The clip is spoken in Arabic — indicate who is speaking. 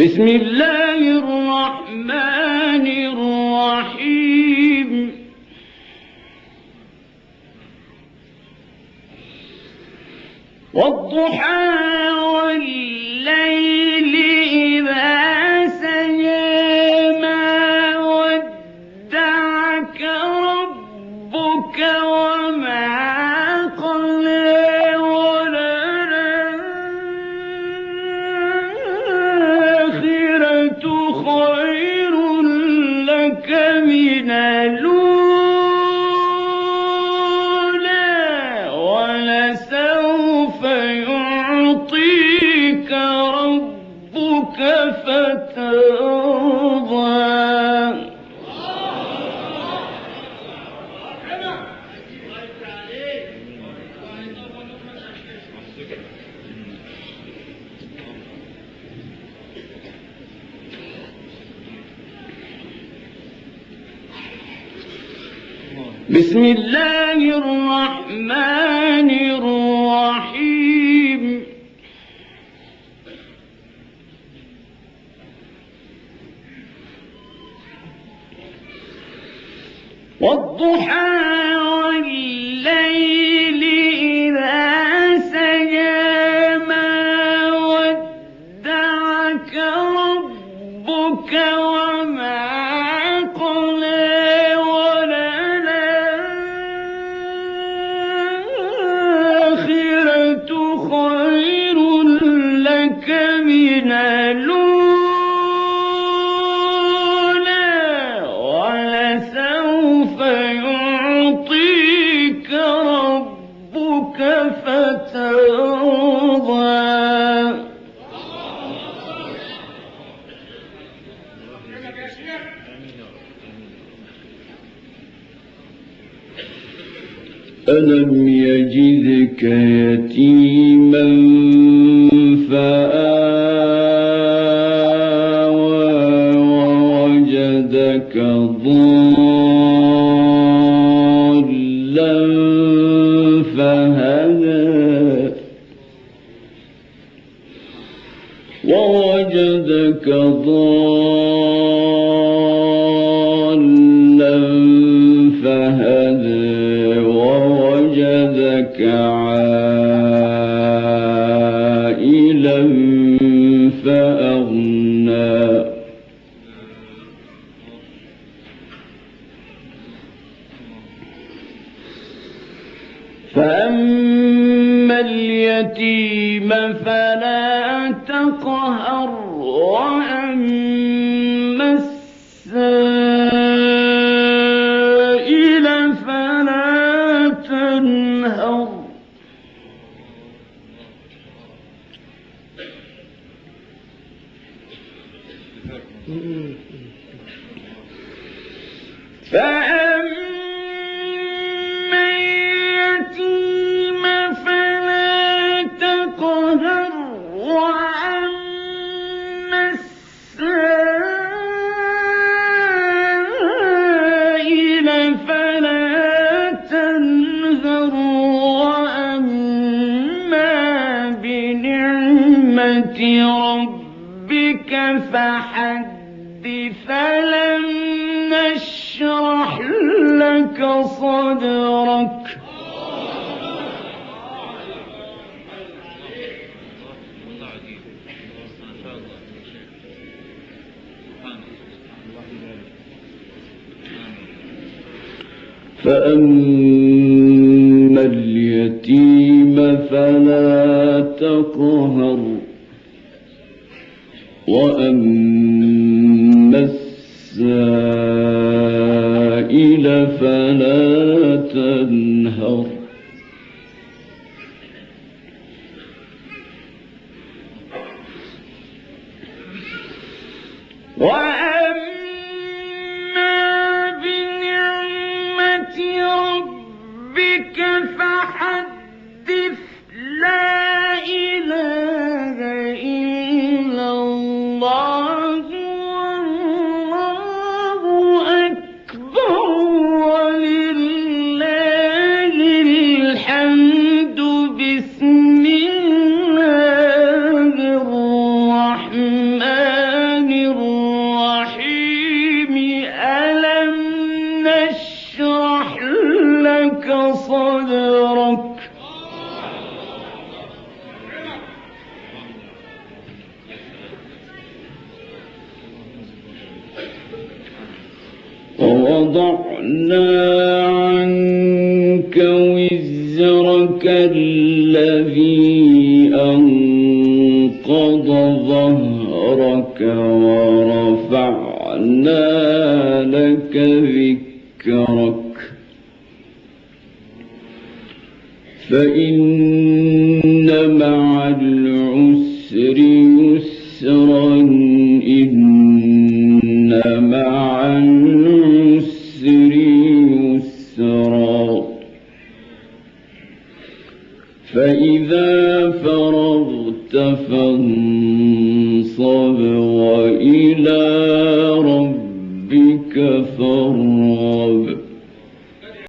Speaker 1: بسم الله الرحمن الرحيم والضحى والليل إذا سجى ما ودعك ربك وما قلى وللآخرة خير لك من الأولى ولسوف يعطيك ربك فترضى. بسم الله الرحمن الرحيم والضحى والليل إذا سجى ما ودعك ربك وما قلى وللآخرة خير لك من الأولى ولسوف يعطيك ربك فترضى. ألم يجدك يتيما فآوى ووجدك ضالا فهدى ووجدك ضالا فهدى ووجدك عائلا فأغنى فأما اليتيم فلا تقهر وأما السائل فلا تنهر فأما اليتيم فلا تقهر وأما السائل فلا تنهر وأما بنعمة ربك فحدث ألم نشرح لك صدرك فأما اليتيم فلا تقهر وأما السائل فلا تنهر وأما بنعمة ربك فحدث لا إله إلا الله والله أكبر ولله الحمد. بسم الله الرحمن وَوَضَعْنَا عَنكَ وِزْرَكَ الَّذِي أَنقَضَ ظَهْرَكَ وَرَفَعْنَا لَكَ ذِكْرَكَ فَإِنَّ مَعَ الْعُسْرِ يُسْرًا إِنَّ مَعَ الْعُسْرِ يُسْرًا فَإِذَا فَرَغْتَ فَانصَبْ وَإِلَى رَبِّكَ فَارْغَب